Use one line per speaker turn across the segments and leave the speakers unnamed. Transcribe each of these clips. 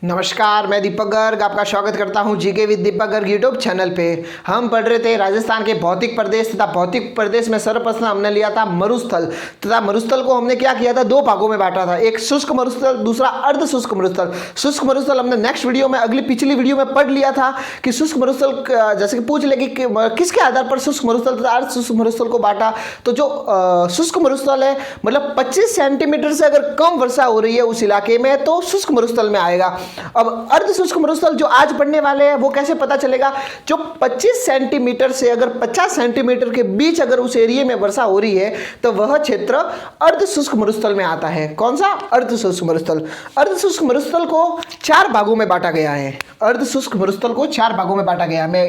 नमस्कार, मैं दीपक गर्ग आपका स्वागत करता हूं GK with Deepak Garg YouTube channel पे। हम पढ़ रहे थे राजस्थान के भौतिक प्रदेश तथा भौतिक प्रदेश में सर्वप्रथम हमने लिया था मरुस्थल तथा मरुस्थल को हमने क्या किया था, दो भागों में बांटा था। एक शुष्क मरुस्थल, दूसरा अर्ध शुष्क मरुस्थल। शुष्क मरुस्थल हमने नेक्स्ट वीडियो में पिछली वीडियो में पढ़ लिया था कि शुष्क मरुस्थल जैसे कि पूछ ले कि किसके आधार पर शुष्क मरुस्थल तथा अर्ध शुष्क मरुस्थल को बांटा। तो जो शुष्क मरुस्थल है मतलब 25 सेंटीमीटर से अगर कम वर्षा हो रही है उस इलाके में तो शुष्क मरुस्थल में आएगा। अब अर्ध शुष्क मरुस्थल जो आज पढ़ने वाले हैं वो कैसे पता चलेगा, जो 25 सेंटीमीटर से अगर 50 सेंटीमीटर के बीच अगर उस एरिया में वर्षा हो रही है तो वह क्षेत्र अर्ध शुष्क मरुस्थल में आता है। कौन सा? अर्ध शुष्क मरुस्थल। अर्ध शुष्क मरुस्थल को 4 भागों में बांटा गया है। अर्ध शुष्क मरुस्थल को 4 भागों में बांटा गया है। मैं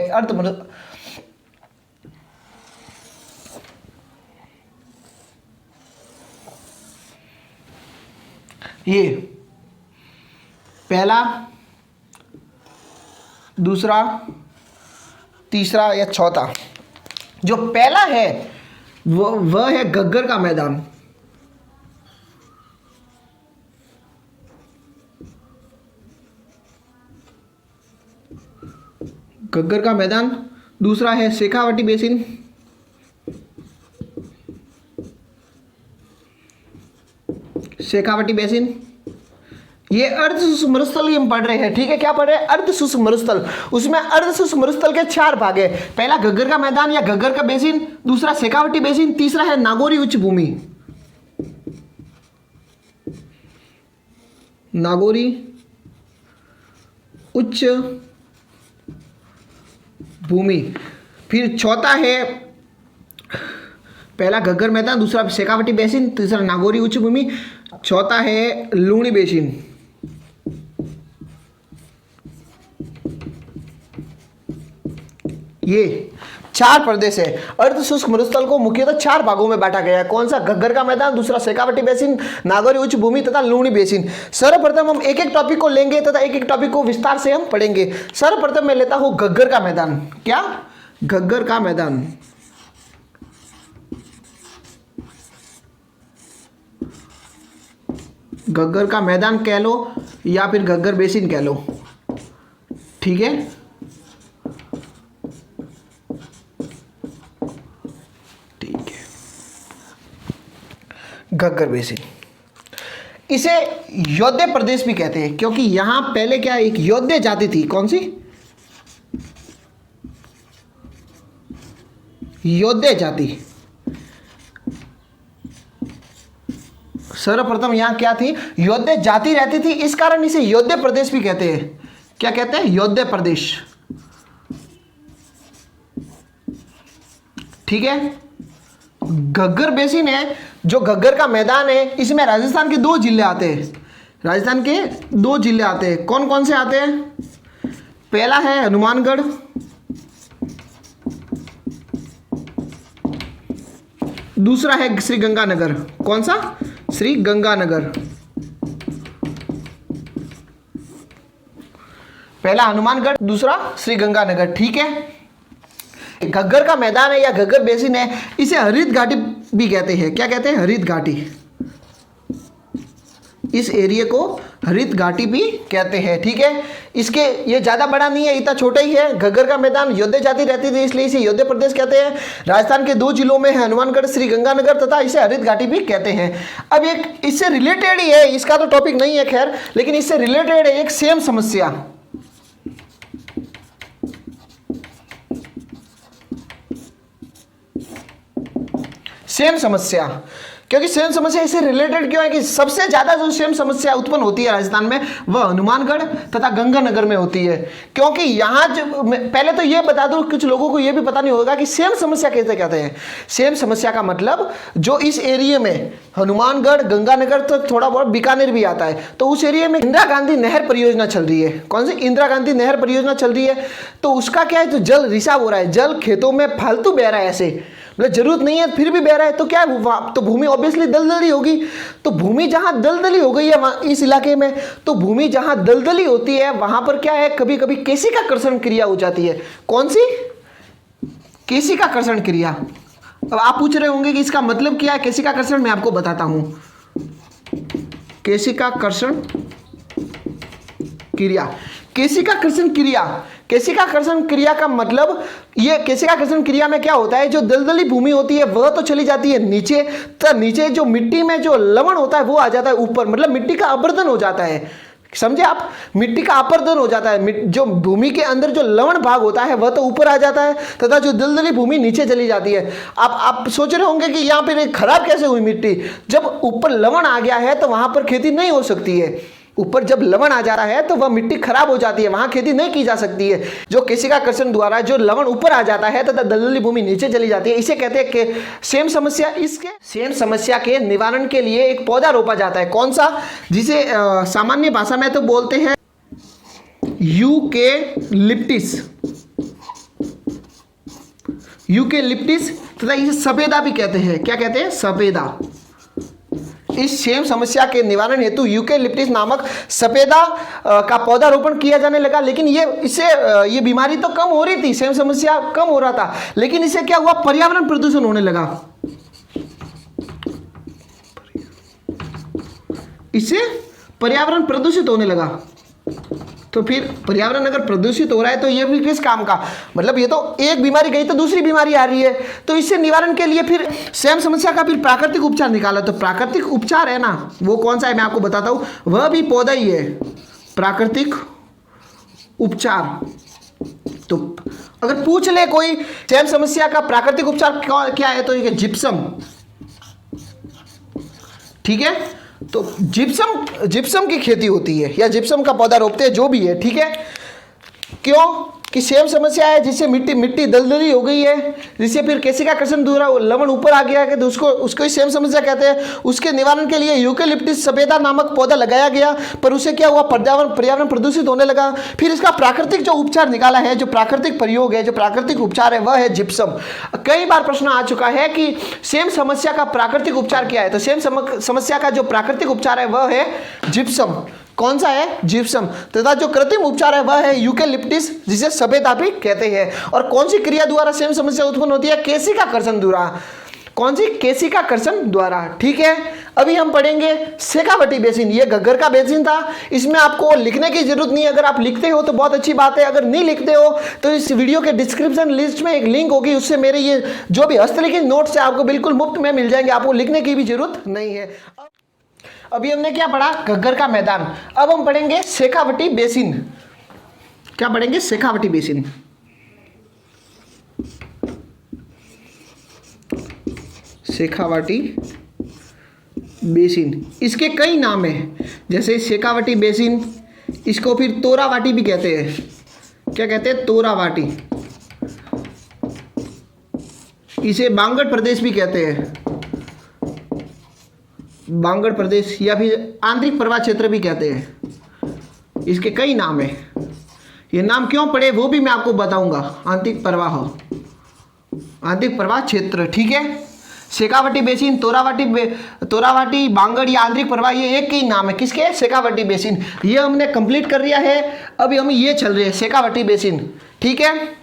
ये पहला, दूसरा, तीसरा या चौथा। जो पहला है वह है घग्गर का मैदान। घग्गर का मैदान। दूसरा है शेखावटी बेसिन। शेखावटी बेसिन। ये अर्ध शुष्क मरुस्थल हम पढ़ रहे हैं, ठीक है। क्या पढ़ रहे हैं? अर्ध शुष्क मरुस्थल। उसमें अर्ध शुष्क मरुस्थल के 4 भाग है। पहला घग्गर का मैदान या घग्गर का बेसिन, दूसरा शेखावटी बेसिन, तीसरा है नागौरी उच्च भूमि। नागौरी उच्च भूमि। फिर चौथा है पहला घग्गर मैदान, दूसरा शेखावटी बेसिन, तीसरा नागौरी उच्च भूमि, चौथा है लूणी बेसिन। ये 4 प्रदेश है। अर्ध शुष्क मरुस्थल को मुख्यतः 4 भागों में बांटा गया है। कौन सा? घग्गर का मैदान, दूसरा शेखावटी बेसिन, नागौरी उच्च भूमि तथा लूणी बेसिन। सर्वप्रथम हम एक एक टॉपिक को लेंगे तथा एक एक टॉपिक को विस्तार से हम पढ़ेंगे। सर्वप्रथम मैं लेता हूं घग्गर का मैदान। क्या? घग्गर का मैदान। घग्गर का मैदान कह लो या फिर घग्गर बेसिन कह लो, ठीक है। ठीक है, घग्गर बेसिन। इसे योद्य प्रदेश भी कहते हैं क्योंकि यहां पहले क्या एक योद्य जाति थी। कौन सी? योद्य जाति। सर्वप्रथम यहां क्या थी? योद्य जाति रहती थी, इस कारण इसे योद्य प्रदेश भी कहते हैं। क्या कहते हैं? योद्य प्रदेश, ठीक है। घग्गर बेसिन है, जो घग्गर का मैदान है, इसमें राजस्थान के 2 जिले आते हैं। राजस्थान के 2 जिले आते हैं। कौन कौन से आते हैं? पहला है हनुमानगढ़, दूसरा है श्री गंगानगर। कौन सा? श्री गंगानगर। पहला हनुमानगढ़, दूसरा श्री गंगानगर, ठीक है। घग्गर का मैदान है या घग्गर बेसिन है, इसे हरित घाटी भी कहते हैं। क्या कहते हैं? हरित घाटी। इस एरिया को हरित घाटी भी कहते हैं, ठीक है। इसके ये ज्यादा बड़ा नहीं है, इतना छोटा ही है। घग्गर का मैदान योद्य जाति रहती थी इसलिए इसे योद्य प्रदेश कहते हैं। राजस्थान के 2 जिलों में है, हनुमानगढ़, श्री गंगानगर, तथा इसे हरित घाटी भी कहते हैं। अब एक इससे रिलेटेड ही है, इसका तो टॉपिक नहीं है खैर, लेकिन इससे रिलेटेड है एक सेम समस्या। सेम समस्या, क्योंकि सेम समस्या इससे रिलेटेड क्यों है कि सबसे ज्यादा जो सेम समस्या उत्पन्न होती है राजस्थान में वह हनुमानगढ़ तथा गंगानगर में होती है। क्योंकि यहाँ पहले तो ये बता दूं, कुछ लोगों को ये भी पता नहीं होगा कि सेम समस्या कैसे कहते हैं। सेम समस्या का मतलब जो इस एरिया में हनुमानगढ़, गंगानगर तो थोड़ा बहुत बीकानेर भी आता है, तो उस एरिया में इंदिरा गांधी नहर परियोजना चल रही है। कौन सी? इंदिरा गांधी नहर परियोजना चल रही है। तो उसका क्या है, जो जल रिसाव हो रहा है, जल खेतों में फालतू बह रहा है, ऐसे मतलब जरूरत नहीं है फिर भी बह रहा है, तो क्या है, तो भूमि ऑब्वियसली दलदली होगी। तो भूमि जहां दलदली हो गई है इस इलाके में, तो भूमि जहां दलदली होती है वहां पर क्या है, कभी कभी केशिका कर्षण क्रिया हो जाती है। कौन सी? केशिका कर्षण क्रिया। अब आप पूछ रहे होंगे कि इसका मतलब क्या है केशिका कर्षण, मैं आपको बताता हूं। केशिका कर्षण क्रिया। केशिकाकर्षण क्रिया, केशिकाकर्षण क्रिया का मतलब, ये केशिकाकर्षण क्रिया में क्या होता है, जो दलदली भूमि होती है वह तो चली जाती है नीचे, तो नीचे जो मिट्टी में जो लवण होता है वो आ जाता है ऊपर, मतलब मिट्टी का अपरदन हो जाता है, समझे आप, मिट्टी का अपरदन हो जाता है, जो भूमि के अंदर जो लवण भाग होता है वह तो ऊपर आ जाता है तथा जो दलदली भूमि नीचे चली जाती है। आप सोच रहे होंगे कि यहाँ पर खराब कैसे हुई मिट्टी, जब ऊपर लवण आ गया है तो वहां पर खेती नहीं हो सकती है, ऊपर जब लवण आ जाता है तो वह मिट्टी खराब हो जाती है, वहां खेती नहीं की जा सकती है। जो केशिकाकर्षण द्वारा जो लवण ऊपर आ जाता है तथा दलदली भूमि नीचे चली जाती है, इसे कहते हैं कि सेम समस्या। इसके सेम समस्या के निवारण के लिए एक पौधा रोपा जाता है, कौन सा, जिसे सामान्य भाषा में तो बोलते हैं यूकेलिप्टिस, यूकेलिप्टिस तथा इसे सफेदा भी कहते हैं। क्या कहते हैं, सफेदा। इस सेम समस्या के निवारण हेतु यूकेलिप्टिस नामक सफेदा का पौधा रोपण किया जाने लगा, लेकिन ये बीमारी तो कम हो रही थी, सेम समस्या कम हो रहा था, लेकिन इससे क्या हुआ, पर्यावरण प्रदूषण होने लगा, इससे पर्यावरण प्रदूषित होने लगा। तो फिर पर्यावरण अगर प्रदूषित हो रहा है तो ये भी किस काम का, मतलब ये तो एक बीमारी गई तो दूसरी बीमारी आ रही है, तो इससे निवारण के लिए फिर सेम समस्या का फिर प्राकृतिक उपचार निकाला। तो प्राकृतिक उपचार है ना, वो कौन सा है मैं आपको बताता हूं, वह भी पौधा ही है, प्राकृतिक उपचार। तो अगर पूछ ले कोई सेम समस्या का प्राकृतिक उपचार क्या है, तो ये जिप्सम, ठीक है। तो जिप्सम की खेती होती है या जिप्सम का पौधा रोपते हैं, जो भी है, ठीक है। क्यों कि सेम समस्या है, जिससे मिट्टी दलदली हो गई है, जिससे फिर केशिकाकर्षण द्वारा लवण ऊपर आ गया है, तो उसको ही सेम समस्या कहते हैं। उसके निवारण के लिए यूकेलिप्टिस सफेदा नामक पौधा लगाया गया, पर उसे क्या हुआ, पर्यावरण प्रदूषित होने लगा। फिर इसका प्राकृतिक जो उपचार निकाला है, जो प्राकृतिक प्रयोग है, जो प्राकृतिक उपचार है, वह है जिप्सम। कई बार प्रश्न आ चुका है कि सेम समस्या का प्राकृतिक उपचार क्या है, तो सेम समस्या का जो प्राकृतिक उपचार है वह है जिप्सम। कौन सा है, जिप्सम। तथा जो कृत्रिम उपचार है वह है यूकेलिप्टिस, जिसे सफेदा भी कहते हैं। और कौन सी क्रिया द्वारा सेम समस्या उत्पन्न होती है, केशिकाकर्षण द्वारा। कौन सी, केशिकाकर्षण द्वारा, ठीक है। अभी हम पढ़ेंगे शेखावटी बेसिन। ये घग्गर का बेसिन था, इसमें आपको लिखने की जरूरत नहीं है, अगर आप लिखते हो तो बहुत अच्छी बात है, अगर नहीं लिखते हो तो इस वीडियो के डिस्क्रिप्शन लिस्ट में एक लिंक होगी, उससे मेरे ये जो भी हस्तलिखित नोट्स है आपको बिल्कुल मुफ्त में मिल जाएंगे, आपको लिखने की भी जरूरत नहीं है। अभी हमने क्या पढ़ा, घग्गर का मैदान। अब हम पढ़ेंगे शेखावटी बेसिन। क्या पढ़ेंगे, शेखावटी बेसिन। शेखावटी बेसिन, इसके कई नाम हैं, जैसे शेखावटी बेसिन, इसको फिर तोरावाटी भी कहते हैं। क्या कहते हैं, तोरावाटी। इसे बांगड़ प्रदेश भी कहते हैं, बांगड़ प्रदेश, या फिर आंतरिक प्रवाह क्षेत्र भी कहते हैं। इसके कई नाम है, ये नाम क्यों पड़े वो भी मैं आपको बताऊंगा। आंतरिक प्रवाह क्षेत्र, ठीक है। शेखावटी बेसिन, तोरावाटी, बांगड़ या आंतरिक प्रवाह, ये एक ही नाम है, किसके, शेखावटी बेसिन। ये हमने कंप्लीट कर लिया है, अभी हम ये चल रहे हैं शेखावटी बेसिन, ठीक है।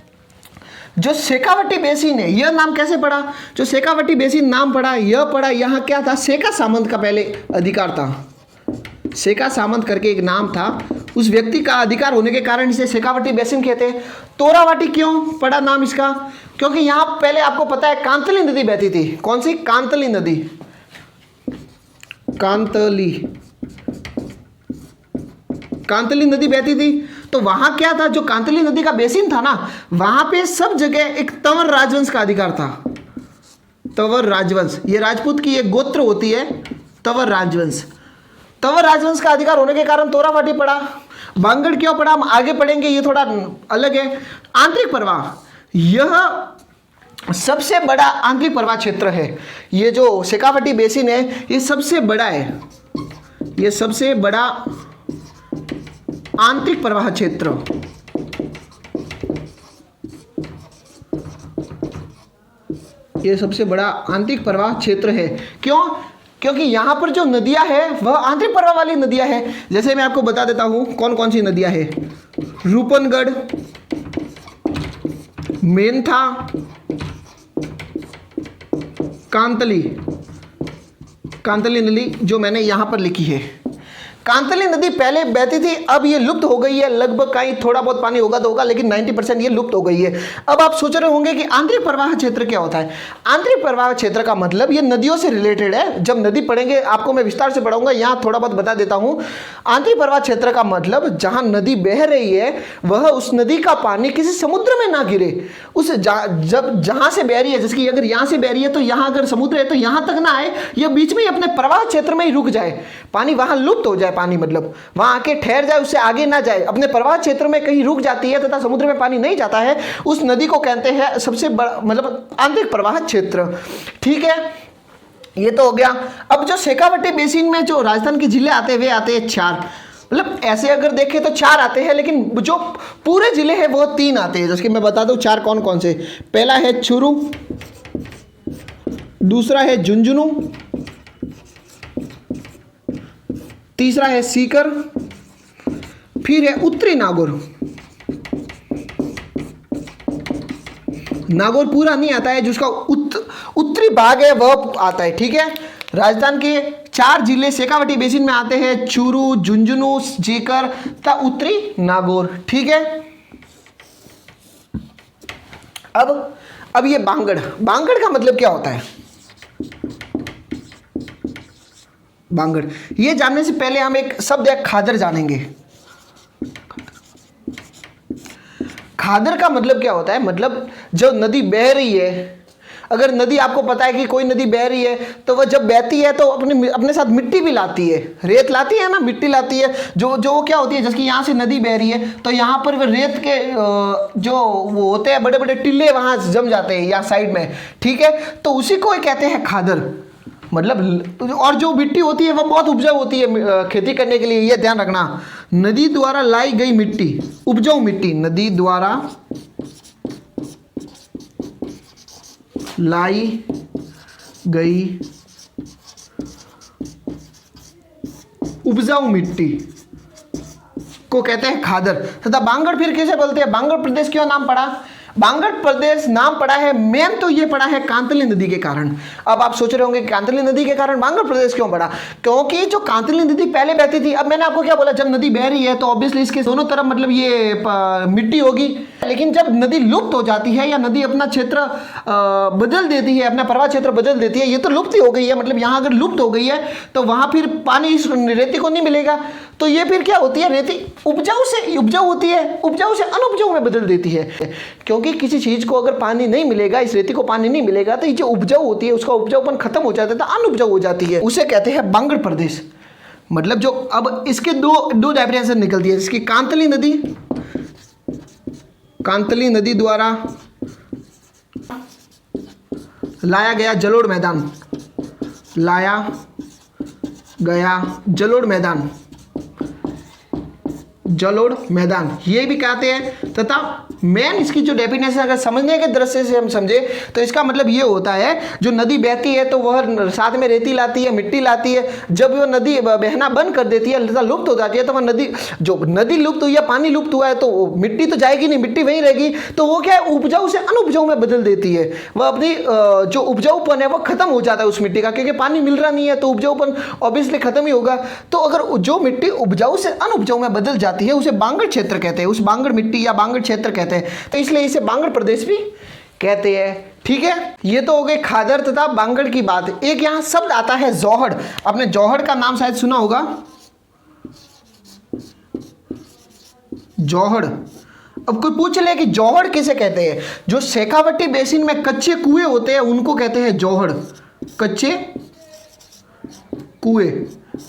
जो शेखावटी बेसिन है, यह नाम कैसे पड़ा, जो शेखावटी बेसिन नाम पड़ा, यह पड़ा, यहाँ क्या था, शेखा सामंत का पहले अधिकार था। शेखा सामंत करके एक नाम था, उस व्यक्ति का अधिकार होने के कारण इसे शेखावटी बेसिन कहते हैं। तोरावाटी क्यों पड़ा नाम इसका, क्योंकि यहाँ पहले आपको पता है कांतली नदी बहती थी। कौन सी, कांतली नदी, कांतली नदी बहती थी। तो वहां क्या था, जो कांतली नदी का बेसिन था ना, वहां पे सब जगह एक तंवर राजवंश का अधिकार था। तंवर राजवंश, ये राजपूत की एक गोत्र होती है, तंवर राजवंश। तंवर राजवंश का अधिकार होने के कारण तोरावाटी पड़ा। बांगड़ क्यों पड़ा, हम आगे पढ़ेंगे, ये थोड़ा अलग है। आंतरिक प्रवाह, यह सबसे बड़ा आंतरिक प्रवाह क्षेत्र है। ये जो शेखावटी बेसिन है, ये सबसे बड़ा है, ये सबसे बड़ा आंतरिक प्रवाह क्षेत्र। ये सबसे बड़ा आंतरिक प्रवाह क्षेत्र है। क्यों, क्योंकि यहां पर जो नदियां हैं वह आंतरिक प्रवाह वाली नदियां हैं। जैसे मैं आपको बता देता हूं कौन कौन सी नदियां हैं, रूपनगढ़, मेंथा, कांतली नदी जो मैंने यहां पर लिखी है, कांतली नदी पहले बहती थी, अब ये लुप्त हो गई है, लगभग कहीं थोड़ा बहुत पानी होगा तो होगा, लेकिन 90% ये लुप्त हो गई है। अब आप सोच रहे होंगे कि आंतरिक प्रवाह क्षेत्र क्या होता है। आंतरिक प्रवाह क्षेत्र का मतलब ये नदियों से रिलेटेड है। जब नदी पढ़ेंगे आपको मैं विस्तार से पढ़ाऊंगा, यहाँ थोड़ा बहुत बता देता हूँ। आंतरिक प्रवाह क्षेत्र का मतलब जहाँ नदी बह रही है वह उस नदी का पानी किसी समुद्र में ना गिरे, उस जब जहाँ से बह रही है, जैसे कि अगर यहाँ से बह रही है तो यहाँ अगर समुद्र है तो यहाँ तक ना आए, यह बीच में ही अपने प्रवाह क्षेत्र में ही रुक जाए, पानी वहाँ लुप्त हो जाए, पानी मतलब वहां आके ठहर जाए, उससे आगे ना जाए, अपने प्रवाह क्षेत्र में कहीं रुक जाती है तथा समुद्र में पानी नहीं जाता है, उस नदी को कहते हैं सबसे बड़ा मतलब आंतरिक प्रवाह क्षेत्र। ठीक है, ये तो हो गया। अब जो शेखावटी बेसिन में जो राजस्थान के जिले आते हैं वे आते हैं 4, मतलब ऐसे अगर देखें तो 4 आते हैं, लेकिन जो पूरे जिले हैं वो 3 आते हैं। जैसे कि मैं बता दूं 4 कौन कौन से। पहला है चूरू, दूसरा है झुंझुनू, तीसरा है सीकर, फिर है उत्तरी नागौर। नागौर पूरा नहीं आता है, जिसका उत्तरी भाग है वह आता है। ठीक है, राजस्थान के 4 जिले शेखावटी बेसिन में आते हैं, चूरू, झुंझुनू, सीकर तथा उत्तरी नागौर। ठीक है, अब ये बांगड़ का मतलब क्या होता है। बांगड़ ये जानने से पहले हम एक शब्द है खादर जानेंगे। खादर का मतलब क्या होता है, मतलब जब नदी बह रही है, अगर नदी आपको पता है कि कोई नदी बह रही है तो वह जब बहती है तो अपने साथ मिट्टी भी लाती है, रेत लाती है ना, मिट्टी लाती है, जो क्या होती है, जैसे कि यहाँ से नदी बह रही है तो यहाँ पर वह रेत के जो वो होते हैं बड़े बड़े टिल्ले वहाँ जम जाते हैं या साइड में। ठीक है, तो उसी को कहते हैं खादर, मतलब और जो मिट्टी होती है वह बहुत उपजाऊ होती है खेती करने के लिए, यह ध्यान रखना। नदी द्वारा लाई गई मिट्टी, उपजाऊ मिट्टी, नदी द्वारा लाई गई उपजाऊ मिट्टी को कहते हैं खादर। तथा बांगड़ फिर किसे बोलते हैं, बांगड़ प्रदेश क्यों नाम पड़ा। बांगड़ प्रदेश नाम पड़ा है, मेन तो ये पड़ा है कांतली नदी के कारण। अब आप सोच रहे होंगे कांतली नदी के कारण बांगड़ प्रदेश क्यों पड़ा, क्योंकि जो कांतली नदी पहले बहती थी, अब मैंने आपको क्या बोला, जब नदी बह रही है तो ऑब्वियसली इसके दोनों तरफ मतलब ये मिट्टी होगी, लेकिन जब नदी लुप्त हो जाती है या नदी अपना क्षेत्र बदल देती है, अपना प्रवाह क्षेत्र बदल देती है, ये तो लुप्त ही हो गई है, मतलब यहाँ अगर लुप्त हो गई है तो वहाँ फिर पानी इस रेती को नहीं मिलेगा, तो ये फिर क्या होती है, रेती उपजाऊ से उपजाऊ होती है, उपजाऊ से अनुपजाऊ में बदल देती है। क्योंकि किसी चीज को अगर पानी नहीं मिलेगा, इस रेती को पानी नहीं मिलेगा, तो ये जो उपजाऊ होती है उसका उपजाऊपन खत्म हो जाता है, तो अनुपजाऊ हो जाती है, उसे कहते हैं बांगड़ प्रदेश। मतलब जो अब इसके दो डेफिनेशन निकलती है, जिसकी कांतली नदी द्वारा लाया गया जलोढ़ मैदान, लाया गया जलोढ़ मैदान, जलोढ़ मैदान ये भी कहते हैं। तथा मेन इसकी जो डेफिनेशन अगर समझने के दृष्टि से हम समझे तो इसका मतलब ये होता है, जो नदी बहती है तो वह साथ में रेती लाती है, मिट्टी लाती है, जब वो नदी बहना बंद कर देती है, लुप्त हो जाती है, तो वह नदी लुप्त हुई है, पानी लुप्त हुआ है, तो मिट्टी तो जाएगी नहीं, मिट्टी वहीं रहेगी, तो वो क्या है, उपजाऊ से अनुपजाऊ में बदल देती है। वह अपनी जो उपजाऊपन है वो खत्म हो जाता है उस मिट्टी का, क्योंकि पानी मिल रहा नहीं है तो उपजाऊपन ऑब्वियसली खत्म ही होगा। तो अगर जो मिट्टी उपजाऊ से अनुपजाऊ में बदल जाती है उसे बांगड़ क्षेत्र कहते हैं, उस बांगड़ मिट्टी या बांगड़ क्षेत्र कहते हैं, तो इसलिए इसे बांगड़ प्रदेश भी कहते हैं। ठीक है, ये तो हो गए खादर तथा बांगड़ की बात। एक यहां शब्द आता है जौहड़, आपने जौहड़ का नाम शायद सुना होगा, जौहड़। अब कोई पूछ ले कि जौहड़ किसे कहते हैं, जो शेखावटी बेसिन में कच्चे कुएं होते हैं उनको कहते हैं जौहड़, कच्चे कुएं,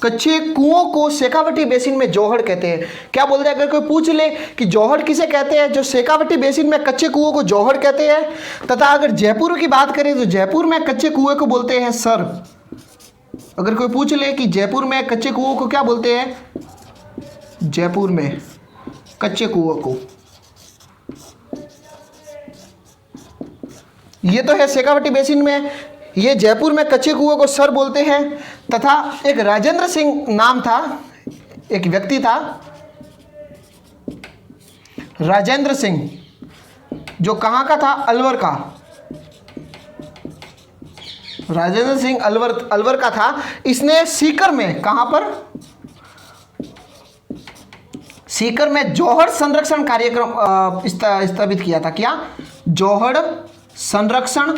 कच्चे कुओं को शेखावटी बेसिन में जौहड़ कहते हैं। क्या बोलते हैं, अगर कोई पूछ ले कि जौहड़ किसे कहते हैं, जो शेखावटी बेसिन में कच्चे कुओं को जौहड़ कहते हैं। तथा अगर जयपुर की बात करें तो जयपुर में कच्चे कुएं को बोलते हैं सर। अगर कोई पूछ ले कि जयपुर में कच्चे कुओं को क्या बोलते हैं, जयपुर में कच्चे कुओं को, ये तो है शेखावटी बेसिन में, ये जयपुर में कच्चे कुओं को सर बोलते हैं। तथा एक राजेंद्र सिंह नाम था, एक व्यक्ति था राजेंद्र सिंह, जो कहाँ का था, अलवर का, राजेंद्र सिंह अलवर का था। इसने सीकर में, कहाँ पर, सीकर में जौहर संरक्षण कार्यक्रम स्थापित किया था। क्या? जौहर संरक्षण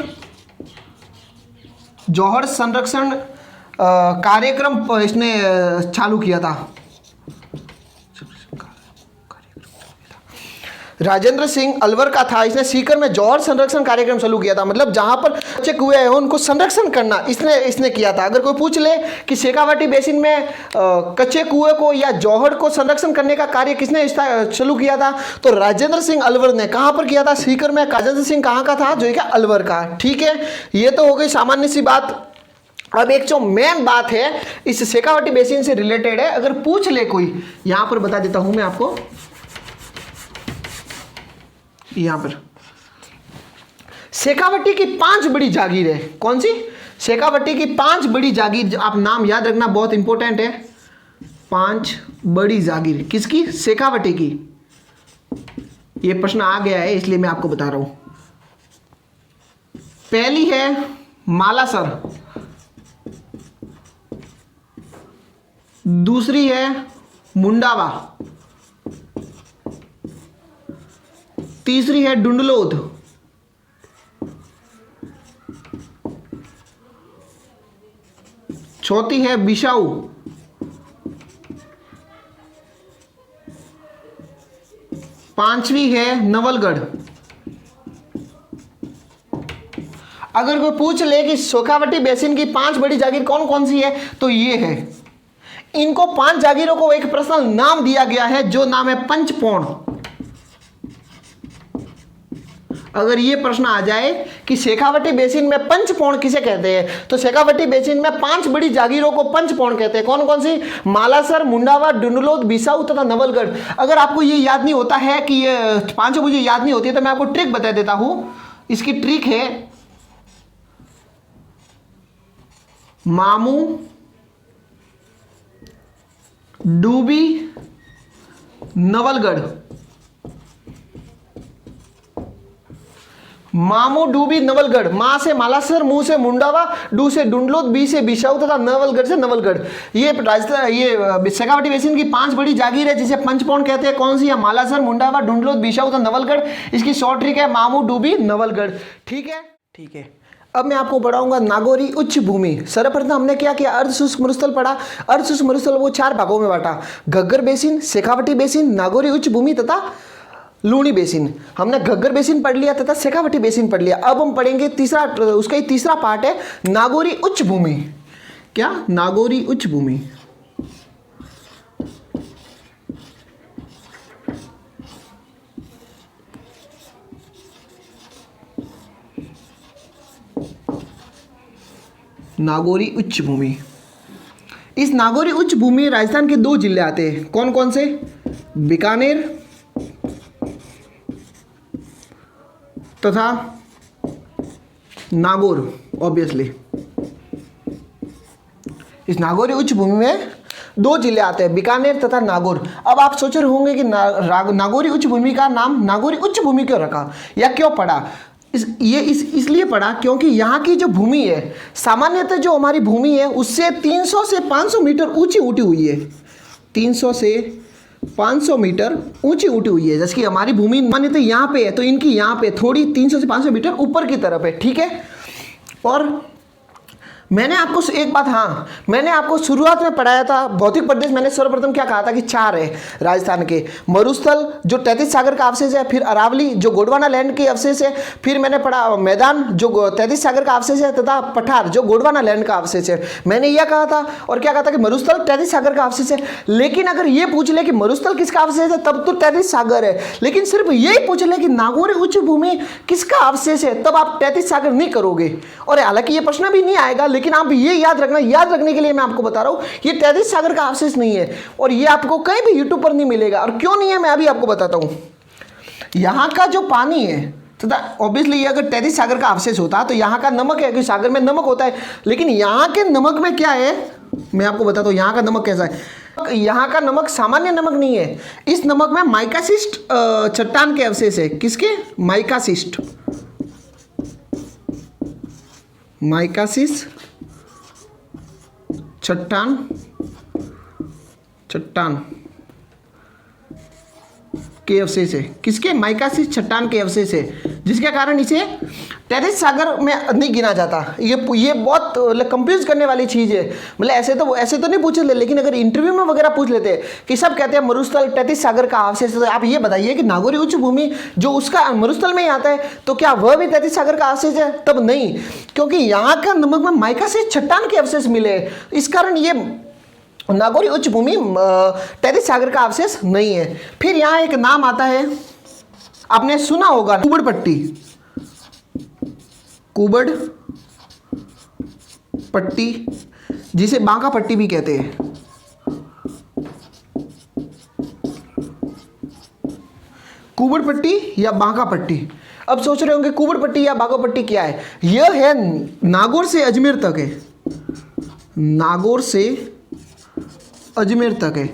कार्यक्रम इसने चालू किया था। राजेंद्र सिंह अलवर का था, इसने सीकर में जौहर संरक्षण कार्यक्रम चालू किया था। मतलब जहां पर कच्चे कुएं हैं उनको संरक्षण करना इसने किया था। अगर कोई पूछ ले कि शेखावाटी बेसिन में कच्चे कुएं को या जौहर को संरक्षण करने का कार्य किसने चालू किया था, तो राजेंद्र सिंह अलवर ने। कहां पर किया था? सीकर में। राजेंद्र सिंह कहां का था? जो क्या अलवर का। ठीक है, ये तो हो गई सामान्य सी बात। अब एक जो मेन बात है इस शेखावाटी बेसिन से रिलेटेड है, अगर पूछ ले कोई, यहां पर बता देता हूं मैं आपको। यहां पर शेखावाटी की 5 बड़ी जागीर है। कौन सी? शेखावाटी की 5 बड़ी जागीर। आप नाम याद रखना, बहुत इंपॉर्टेंट है। 5 बड़ी जागीर किसकी? शेखावाटी की। ये प्रश्न आ गया है इसलिए मैं आपको बता रहा हूं। पहली है मालासर, दूसरी है मुंडावा, तीसरी है डुंडलोद, चौथी है बिशाऊ, पांचवी है नवलगढ़। अगर कोई पूछ ले कि शेखावाटी बेसिन की 5 बड़ी जागीर कौन कौन सी है, तो ये है। इनको 5 जागीरों को एक पर्सनल नाम दिया गया है, जो नाम है पंचपोण। अगर ये प्रश्न आ जाए कि शेखावाटी बेसिन में पंचपोण किसे कहते हैं, तो शेखावाटी बेसिन में 5 बड़ी जागीरों को पंचपोण कहते हैं। कौन कौन सी? मालासर, मुंडावा, डुंडलोद, बिसाऊ तथा नवलगढ़। अगर आपको ये याद नहीं होता है कि ये 5 मुझे याद नहीं होती है, तो मैं आपको ट्रिक बता देता हूं। इसकी ट्रिक है मामू, डूबी, नवलगढ़। मामू, डूबी, नवलगढ़। मां से मालासर, मुंह से मुंडावा, डू से डुंडलोद, बी से बिशाऊ तथा नवलगढ़ से नवलगढ़। ये राजस्थान, ये शेखावाटी बेसिन की 5 बड़ी जागीर है जिसे पंचपोण कहते हैं। कौन सी है? मालासर, मुंडावा, डुंडलोद, बिशाऊ तथा नवलगढ़। इसकी शॉर्ट ट्रिक है मामू, डूबी, नवलगढ़। ठीक है, ठीक है। अब मैं आपको पढ़ाऊंगा नागौरी उच्च भूमि। सर्वप्रथम हमने क्या किया? अर्धशुष्क मरुस्थल पढ़ा। अर्धशुष्क मरुस्थल वो 4 भागों में बांटा: घग्गर बेसिन, शेखावाटी बेसिन, नागौरी उच्च भूमि तथा लूणी बेसिन। हमने घग्गर बेसिन पढ़ लिया तथा शेखावाटी बेसिन पढ़ लिया। अब हम पढ़ेंगे तीसरा, उसका ही तीसरा पार्ट है नागौरी उच्च भूमि। क्या? नागौरी उच्च भूमि। नागौरी उच्च भूमि। इस नागौरी उच्च भूमि में राजस्थान के 2 जिले आते हैं। कौन कौन से? बीकानेर तथा नागौर। ऑब्वियसली इस नागौरी उच्च भूमि में 2 जिले आते हैं, बीकानेर तथा नागौर। अब आप सोच रहे होंगे कि नागौरी उच्च भूमि का नाम नागौरी उच्च भूमि क्यों रखा या क्यों पड़ा? इसलिए पड़ा क्योंकि यहाँ की जो भूमि है, सामान्यतः जो हमारी भूमि है उससे 300 से 500 मीटर ऊंची उठी हुई है। 300 से 500 मीटर ऊंची उठी हुई है। जैसे कि हमारी भूमि मान्यतः यहाँ पे है, तो इनकी यहाँ पे थोड़ी 300 से 500 मीटर ऊपर की तरफ है। ठीक है। और मैंने आपको एक बात, हाँ, मैंने आपको शुरुआत में पढ़ाया था भौतिक प्रदेश। मैंने सर्वप्रथम क्या कहा था कि 4 है राजस्थान के: मरुस्थल जो 33 सागर का अवशेष है, फिर अरावली जो गोंडवाना लैंड के अवशेष है, फिर मैंने पढ़ा मैदान जो 33 सागर का अवशेष है, तथा पठार जो गोंडवाना लैंड का अवशेष है। मैंने यह कहा था और क्या कहा था कि मरुस्थल 33 सागर का अवशेष है। लेकिन अगर ये पूछ ले कि मरुस्थल किसका अवशेष है, तब तो 33 सागर है। लेकिन सिर्फ यही पूछ ले कि नागौरी उच्च भूमि किसका अवशेष है, तब आप 33 सागर नहीं करोगे। और हालांकि ये प्रश्न भी नहीं आएगा, लेकिन आप ये याद रखना, याद रखने के लिए मैं आपको बता रहा हूं, ये 33 सागर का अवशेष नहीं है और ये आपको कहीं भी यूट्यूब पर नहीं मिलेगा। और क्यों नहीं है मैं अभी आपको बताता हूं। यहां का जो पानी है तथा ऑब्वियसली अगर 33 सागर का अवशेष होता तो यहां का नमक है, क्योंकि सागर में नमक होता है, लेकिन यहां के नमक में क्या है मैं आपको बताता हूं। यहां का नमक कैसा है? यहां का नमक सामान्य नमक नहीं है। इस नमक में माइकासिस्ट चट्टान के अवशेष है। किसके? माइकासिस्ट, माइकासिस चट्टान के अवशेष है। किसके? माइकासिस चट्टान के अवशेष है, जिसके कारण इसे टेथिस सागर में नहीं गिना जाता। ये बहुत कंफ्यूज करने वाली चीज़ है। मतलब ऐसे तो नहीं पूछ लेते, लेकिन अगर इंटरव्यू में वगैरह पूछ लेते कि सब कहते हैं मरुस्थल टेथिस सागर का अवशेष है, तो आप ये बताइए कि नागौरी उच्च भूमि जो उसका मरुस्थल में ही आता है, तो क्या वह भी टेथिस सागर का अवशेष है? तब नहीं, क्योंकि यहाँ का नमक में माइकासिस चट्टान के अवशेष मिले, इस कारण ये नागौरी उच्च भूमि टेथिस सागर का अवशेष नहीं है। फिर यहाँ एक नाम आता है, आपने सुना होगा, कुबड़ पट्टी। कुबड़ पट्टी, जिसे बांका पट्टी भी कहते हैं। कुबड़ पट्टी या बांका पट्टी। अब सोच रहे होंगे कुबड़ पट्टी या बांका पट्टी क्या है? यह है नागौर से अजमेर तक है, नागौर से अजमेर तक है।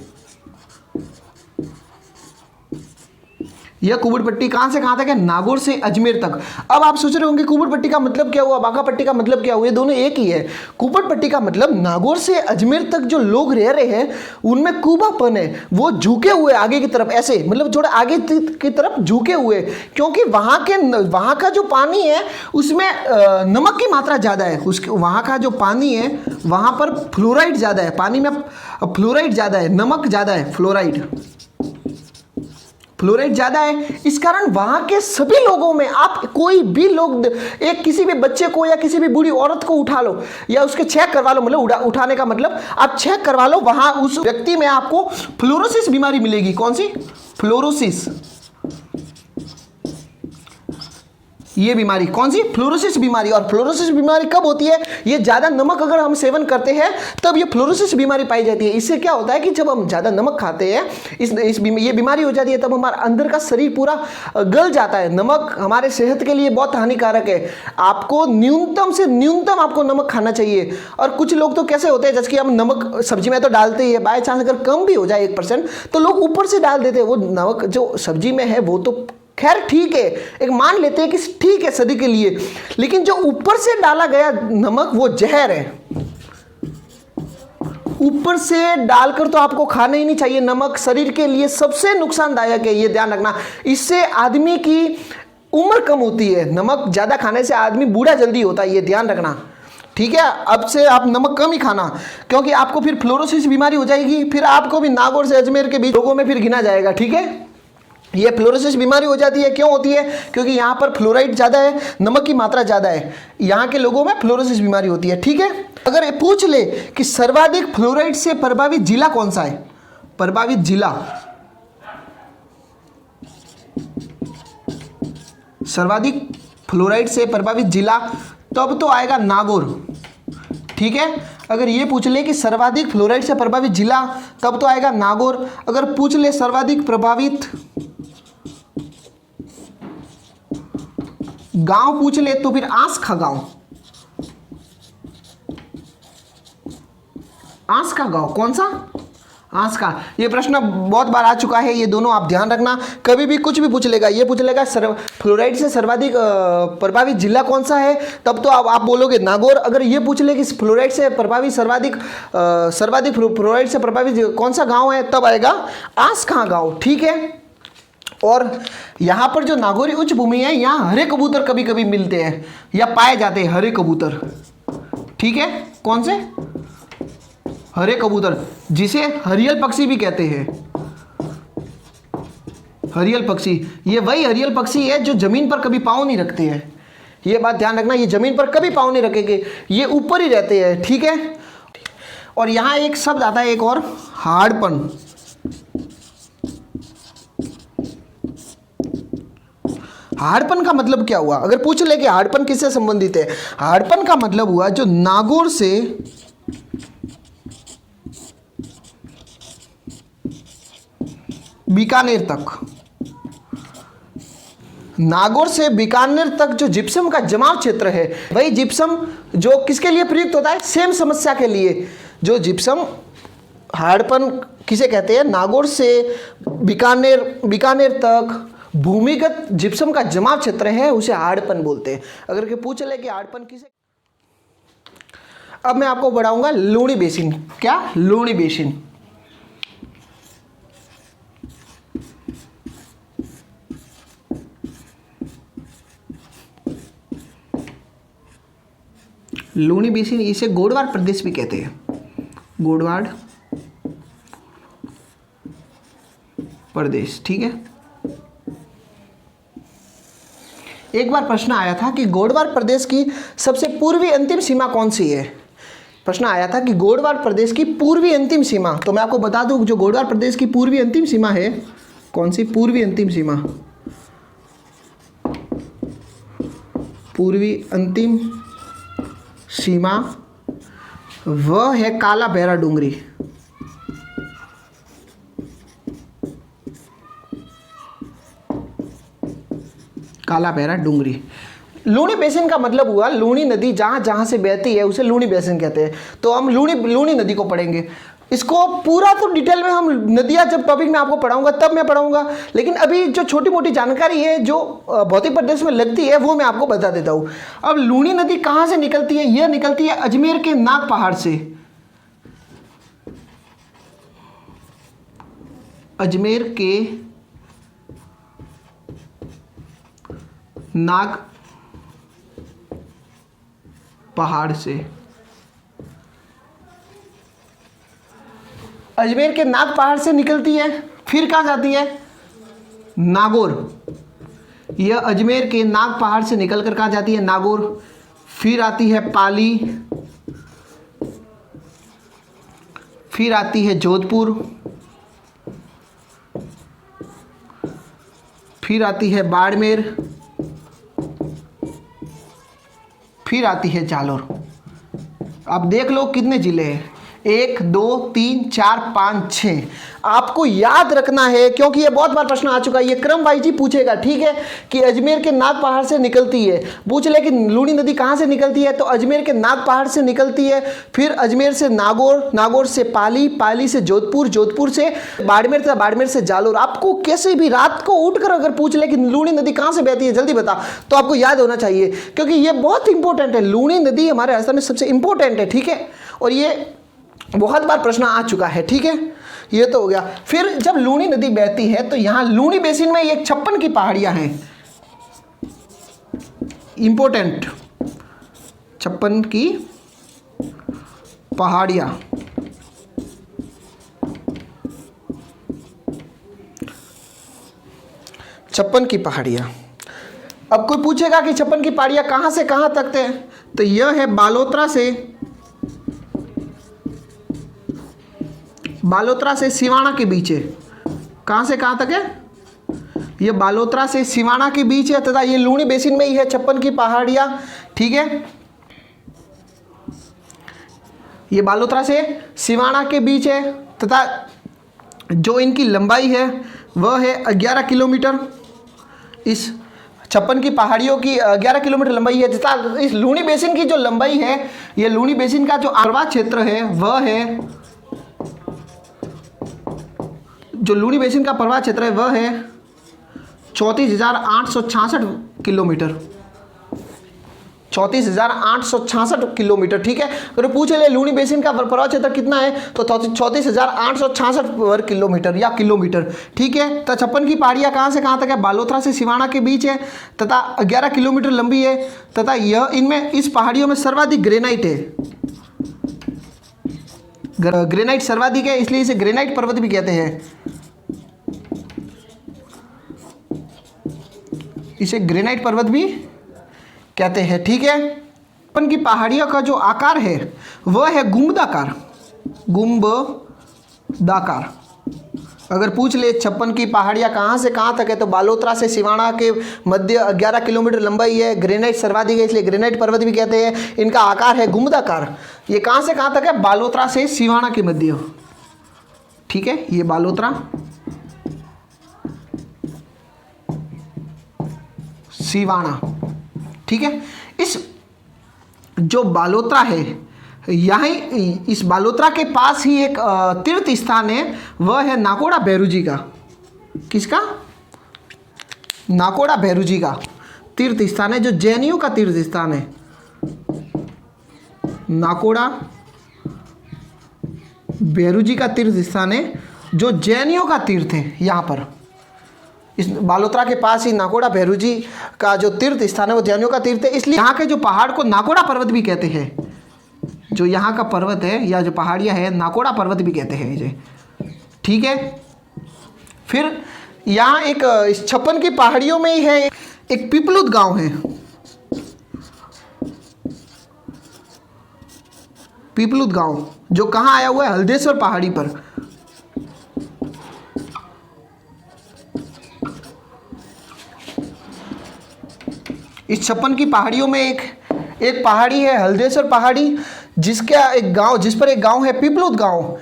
यह कुबड़ पट्टी कहां से कहां तक है? नागौर से अजमेर तक। अब आप सोच रहे होंगे कुबड़ पट्टी का मतलब क्या हुआ, बांका पट्टी का मतलब क्या हुआ? ये दोनों एक ही है। कुबड़ पट्टी का मतलब नागौर से अजमेर तक जो लोग रह रहे हैं उनमें कुबापन है, वो झुके हुए आगे की तरफ, ऐसे मतलब थोड़ा आगे की तरफ झुके हुए, क्योंकि वहां का जो पानी है उसमें नमक की मात्रा ज़्यादा है। उसके वहाँ का जो पानी है वहाँ पर फ्लोराइड ज़्यादा है, पानी में फ्लोराइड ज़्यादा है, नमक ज़्यादा है, फ्लोराइड ज़्यादा है। इस कारण वहां के सभी लोगों में आप कोई भी लोग, एक किसी भी बच्चे को या किसी भी बूढ़ी औरत को उठा लो या उसके चेक करवा लो, मतलब उठाने का मतलब आप चेक करवा लो, वहां उस व्यक्ति में आपको फ्लोरोसिस बीमारी मिलेगी। कौन सी? फ्लोरोसिस। ये बीमारी कौन सी? फ्लोरोसिस बीमारी। और फ्लोरोसिस बीमारी कब होती है? ये ज़्यादा नमक अगर हम सेवन करते हैं तब ये फ्लोरोसिस बीमारी पाई जाती है। इससे क्या होता है कि जब हम ज़्यादा नमक खाते हैं, ये बीमारी हो जाती है, तब हमारा अंदर का शरीर पूरा गल जाता है। नमक हमारे सेहत के लिए बहुत हानिकारक है। आपको न्यूनतम से न्यूनतम आपको नमक खाना चाहिए। और कुछ लोग तो कैसे होते हैं, जैसे कि हम नमक सब्जी में तो डालते ही है, बाय चांस अगर कम भी हो जाए 1% तो लोग ऊपर से डाल देते हैं। वो नमक जो सब्जी में है वो तो खैर ठीक है, एक मान लेते हैं कि ठीक है सदी के लिए, लेकिन जो ऊपर से डाला गया नमक वो जहर है। ऊपर से डालकर तो आपको खाना ही नहीं चाहिए। नमक शरीर के लिए सबसे नुकसानदायक है, ये ध्यान रखना। इससे आदमी की उम्र कम होती है। नमक ज़्यादा खाने से आदमी बूढ़ा जल्दी होता है, ये ध्यान रखना, ठीक है। अब से आप नमक कम ही खाना, क्योंकि आपको फिर फ्लोरोसिस बीमारी हो जाएगी, फिर आपको भी नागौर से अजमेर के बीच लोगों में फिर गिना जाएगा, ठीक है। ये फ्लोरोसिस बीमारी हो जाती है, क्यों होती है? क्योंकि यहाँ पर फ्लोराइड ज़्यादा है, नमक की मात्रा ज़्यादा है, यहाँ के लोगों में फ्लोरोसिस बीमारी होती है, ठीक है। अगर पूछ ले कि सर्वाधिक फ्लोराइड से प्रभावित जिला कौन सा है, प्रभावित जिला, सर्वाधिक फ्लोराइड से प्रभावित जिला, तब तो आएगा नागौर, ठीक है। अगर ये पूछ ले कि सर्वाधिक फ्लोराइड से प्रभावित जिला, तब तो आएगा नागौर। अगर पूछ ले सर्वाधिक प्रभावित गांव पूछ ले तो फिर आंसखा गांव, आंसखा गांव कौन सा? आंसखा। ये प्रश्न बहुत बार आ चुका है, ये दोनों आप ध्यान रखना। कभी भी कुछ भी पूछ लेगा, ये पूछ लेगा फ्लोराइड से सर्वाधिक प्रभावित जिला कौन सा है, तब तो आप बोलोगे नागौर। अगर ये पूछ ले कि फ्लोराइड से प्रभावित सर्वाधिक फ्लोराइड से प्रभावित कौन सा गांव है, तब आएगा आंसखा गांव, ठीक है। और यहाँ पर जो नागौरी उच्च भूमि है, यहाँ हरे कबूतर कभी कभी मिलते हैं या पाए जाते हैं, हरे कबूतर, ठीक है। कौन से? हरे कबूतर, जिसे हरियल पक्षी भी कहते हैं। हरियल पक्षी, ये वही हरियल पक्षी है जो जमीन पर कभी पाँव नहीं रखते हैं। ये बात ध्यान रखना, ये जमीन पर कभी पाँव नहीं रखेंगे, ये ऊपर ही रहते हैं, ठीक है। और यहाँ एक शब्द आता है एक और, हाड़पन। हाड़पन का मतलब क्या हुआ? अगर पूछ ले कि हाड़पन किससे संबंधित है, हाड़पन का मतलब हुआ जो नागौर से बीकानेर तक, नागौर से बीकानेर तक जो जिप्सम का जमाव क्षेत्र है, वही जिप्सम जो किसके लिए प्रयुक्त होता है? सेम समस्या के लिए। जो जिप्सम हाड़पन किसे कहते हैं? नागौर से बीकानेर तक भूमिगत जिप्सम का जमाव क्षेत्र है, उसे हाड़पन बोलते हैं। अगर के पूछ ले कि हाड़पन किसे, अब मैं आपको बढ़ाऊंगा लूणी बेसिन। क्या? लूणी बेसिन। लूनी बेसिन, इसे गोडवाड़ प्रदेश भी कहते हैं, गोडवाड़ प्रदेश। ठीक है, एक बार प्रश्न आया था कि गोडवाड़ प्रदेश की सबसे पूर्वी अंतिम सीमा कौन सी है। प्रश्न आया था कि गोडवाड़ प्रदेश की पूर्वी अंतिम सीमा, तो मैं आपको बता दूं जो गोडवाड़ प्रदेश की पूर्वी अंतिम सीमा है, कौन सी पूर्वी अंतिम सीमा, पूर्वी अंतिम सीमा वह है काला भैरा डूंगरी। काला भैरा डूंगरी। लूनी बेसिन का मतलब हुआ लूनी नदी जहां जहां से बहती है उसे लूनी बेसिन कहते हैं। तो हम लूनी नदी को पढ़ेंगे। इसको पूरा तो डिटेल में हम नदियां जब टॉपिक में आपको पढ़ाऊंगा तब मैं पढ़ाऊंगा, लेकिन अभी जो छोटी मोटी जानकारी है जो भौतिक प्रदेश में लगती है वो मैं आपको बता देता हूं। अब लूनी नदी कहां से निकलती है? यह निकलती है अजमेर के नाग पहाड़ से। अजमेर के नाग पहाड़ से, अजमेर के नाग पहाड़ से निकलती है, फिर कहाँ जाती है? नागौर। यह अजमेर के नाग पहाड़ से निकलकर कहाँ जाती है? नागौर। फिर आती है पाली, फिर आती है जोधपुर, फिर आती है बाड़मेर, फिर आती है जालोर। अब देख लो कितने जिले हैं, 1 2 3 4 5 6। आपको याद रखना है क्योंकि ये बहुत बार प्रश्न आ चुका है, ये क्रम वाइज ही पूछेगा। ठीक है, कि अजमेर के नाग पहाड़ से निकलती है, पूछ ले कि लूनी नदी कहाँ से निकलती है, तो अजमेर के नाग पहाड़ से निकलती है, फिर अजमेर से नागौर, नागौर से पाली, पाली से जोधपुर, जोधपुर से बाड़मेर तथा बाड़मेर से जालोर। आपको कैसे भी रात को उठकर अगर पूछ ले कि लूनी नदी कहाँ से बहती है जल्दी बता, तो आपको याद होना चाहिए क्योंकि ये बहुत इंपॉर्टेंट है। लूनी नदी हमारे राजस्थान में सबसे इंपॉर्टेंट है। ठीक है, और ये बहुत बार प्रश्न आ चुका है। ठीक है, ये तो हो गया। फिर जब लूनी नदी बहती है तो यहां लूनी बेसिन में एक 56 की पहाड़ियां हैं, इंपॉर्टेंट 56 की पहाड़ियां। छप्पन की पहाड़ियां। अब कोई पूछेगा कि 56 की पहाड़ियां कहां से कहां तक है, तो यह है बालोतरा से सिवाना के बीच है। कहां से कहां तक है? ये बालोतरा से सिवाना के बीच है तथा ये लूनी बेसिन में ही है 56 की पहाड़ियां। ठीक है, ये बालोतरा से सिवाना के बीच है तथा जो इनकी लंबाई है वह है 11 किलोमीटर। इस 56 की पहाड़ियों की 11 किलोमीटर लंबाई है तथा इस लूनी बेसिन की जो लंबाई है, ये लूनी बेसिन का जो प्रवाह क्षेत्र है वह है, जो लूनी बेसिन का प्रवाह क्षेत्र है वह है 34,866 किलोमीटर। 34,866 किलोमीटर। ठीक है, अगर पूछ ले लूनी बेसिन का प्रवाह क्षेत्र कितना है तो 34,866 वर्ग किलोमीटर या किलोमीटर। ठीक है, तो 56 की पहाड़ियाँ कहाँ से कहाँ तक है? बालोतरा से सिवाना के बीच है तथा 11 किलोमीटर लंबी है तथा यह इनमें इस पहाड़ियों में सर्वाधिक ग्रेनाइट है। ग्रेनाइट सर्वाधिक है, इसलिए इसे ग्रेनाइट पर्वत भी कहते हैं। इसे ग्रेनाइट पर्वत भी कहते हैं। ठीक है, छप्पन की पहाड़ियों का जो आकार है वह है गुंबदाकार। गुंबदाकार। अगर पूछ ले 56 की पहाड़ियाँ कहाँ से कहाँ तक है तो बालोतरा से सिवाना के मध्य 11 किलोमीटर लंबाई है, ग्रेनाइट सर्वाधिक है इसलिए ग्रेनाइट पर्वत भी कहते हैं। इनका आकार है गुंबदाकार। ये कहाँ से कहाँ तक है? बालोतरा से सिवाना के मध्य। ठीक है, ये बालोतरा सिवाना। ठीक है, इस जो बालोतरा है यहाँ इस बालोतरा के पास ही एक तीर्थ स्थान है, वह है नाकोड़ा भैरू जी का। किसका? नाकोड़ा भैरू जी का तीर्थ स्थान है, जो जैनियों का तीर्थ स्थान है। नाकोड़ा भैरू जी का तीर्थ स्थान है जो जैनियों का तीर्थ है। यहाँ पर इस बालोतरा के पास ही नाकोड़ा भैरू जी का जो तीर्थ स्थान है वो जैनियों का तीर्थ है, इसलिए यहाँ के जो पहाड़ को नाकोड़ा पर्वत भी कहते हैं। जो यहाँ का पर्वत है या जो पहाड़ियाँ है नाकोड़ा पर्वत भी कहते हैं इसे, ठीक है। फिर यहाँ एक 56 की पहाड़ियों में ही है एक पिपलुद गांव है। पिपलुद गांव जो कहाँ आया हुआ है, हल्देश्वर पहाड़ी पर। इस 56 की पहाड़ियों में एक पहाड़ी है हल्देश्वर पहाड़ी, जिसका एक गांव, जिस पर एक गांव है पिपलुद गांव।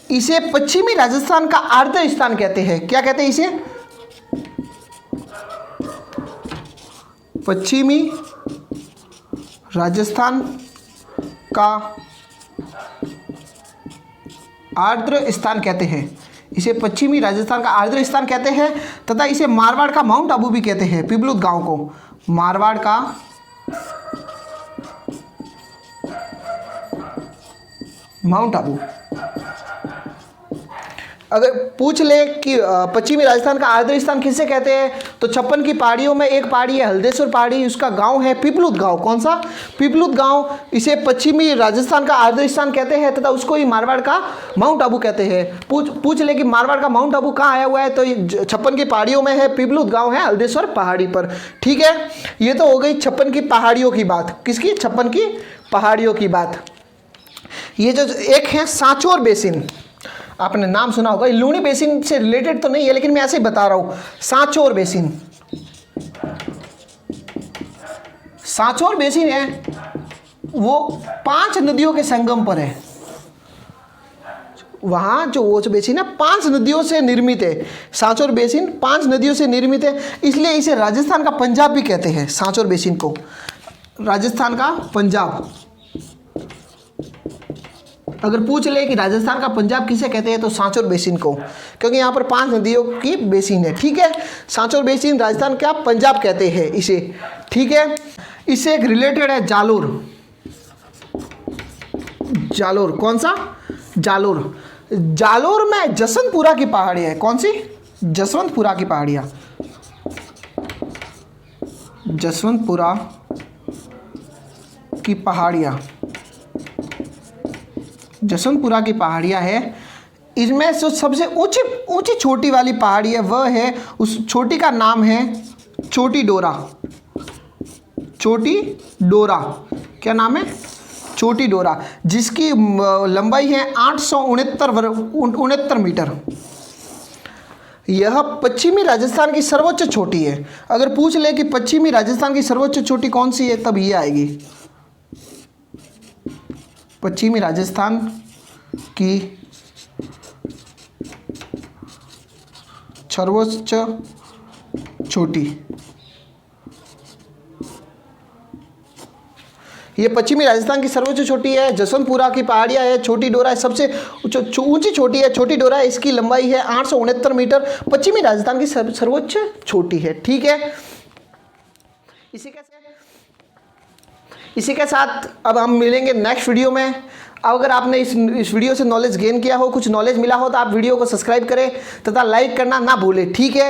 इसे पश्चिमी राजस्थान का आर्द्र स्थान कहते हैं। क्या कहते हैं इसे? पश्चिमी राजस्थान का आर्द्र स्थान कहते हैं। इसे पश्चिमी राजस्थान का आर्द्र स्थान कहते हैं तथा इसे मारवाड़ का माउंट आबू भी कहते हैं। पिपलुद गांव को मारवाड़ का माउंट आबू। अगर पूछ ले कि पश्चिमी राजस्थान का आर्द्र स्थान किसे कहते हैं, तो 56 की पहाड़ियों में एक पहाड़ी है हल्देश्वर पहाड़ी, उसका गांव है पिपलुद गांव। कौन सा? पिपलुद गांव। इसे पश्चिमी राजस्थान का आर्द्र स्थान कहते हैं तथा उसको ही मारवाड़ का माउंट आबू कहते हैं। पूछ ले कि मारवाड़ का माउंट आबू कहाँ आया हुआ है, तो 56 की पहाड़ियों में है, पिपलुद गाँव है हल्देश्वर पहाड़ी पर, ठीक है। ये तो हो गई 56 की पहाड़ियों की बात। किसकी? 56 की पहाड़ियों की बात। ये जो एक है सांचौर बेसिन, आपने नाम सुना होगा, लूनी बेसिन से रिलेटेड तो नहीं है लेकिन मैं ऐसे ही बता रहा हूं। सांचौर बेसिन, सांचौर बेसिन है वो 5 नदियों के संगम पर है। वहां जो वो बेसिन है 5 नदियों से निर्मित है। सांचौर बेसिन 5 नदियों से निर्मित है, इसलिए इसे राजस्थान का पंजाब भी कहते हैं। सांचौर बेसिन को राजस्थान का पंजाब। अगर पूछ ले कि राजस्थान का पंजाब किसे कहते हैं, तो सांचौर बेसिन को, क्योंकि यहाँ पर 5 नदियों की बेसिन है, ठीक है। सांचौर बेसिन राजस्थान का पंजाब कहते हैं इसे, ठीक है। इससे एक रिलेटेड है जालोर। जालोर कौन सा? जालोर। जालोर में जसवंतपुरा की पहाड़ियाँ है। कौन सी? जसवंतपुरा की पहाड़ियाँ। जसवंतपुरा की पहाड़ियाँ, जसवंतपुरा की पहाड़ियाँ है। इसमें जो सबसे ऊंची छोटी वाली पहाड़ी है वह है, उस छोटी का नाम है छोटी डोरा। छोटी डोरा, क्या नाम है? छोटी डोरा, जिसकी लंबाई है 869 मीटर। यह पश्चिमी राजस्थान की सर्वोच्च चोटी है। अगर पूछ ले कि पश्चिमी राजस्थान की सर्वोच्च चोटी कौन सी है, तब ये आएगी। पश्चिमी राजस्थान की सर्वोच्च चोटी, ये पश्चिमी राजस्थान की सर्वोच्च चोटी है। जसवंतपुरा की पहाड़ियाँ है, छोटी डोरा है, सबसे ऊंची चोटी है छोटी डोरा है। इसकी लंबाई है 869 मीटर। पश्चिमी राजस्थान की सर्वोच्च चोटी है, ठीक है। इसी के साथ अब हम मिलेंगे नेक्स्ट वीडियो में। अगर आपने इस वीडियो से नॉलेज गेन किया हो, कुछ नॉलेज मिला हो, तो आप वीडियो को सब्सक्राइब करें तथा लाइक करना ना भूलें, ठीक है।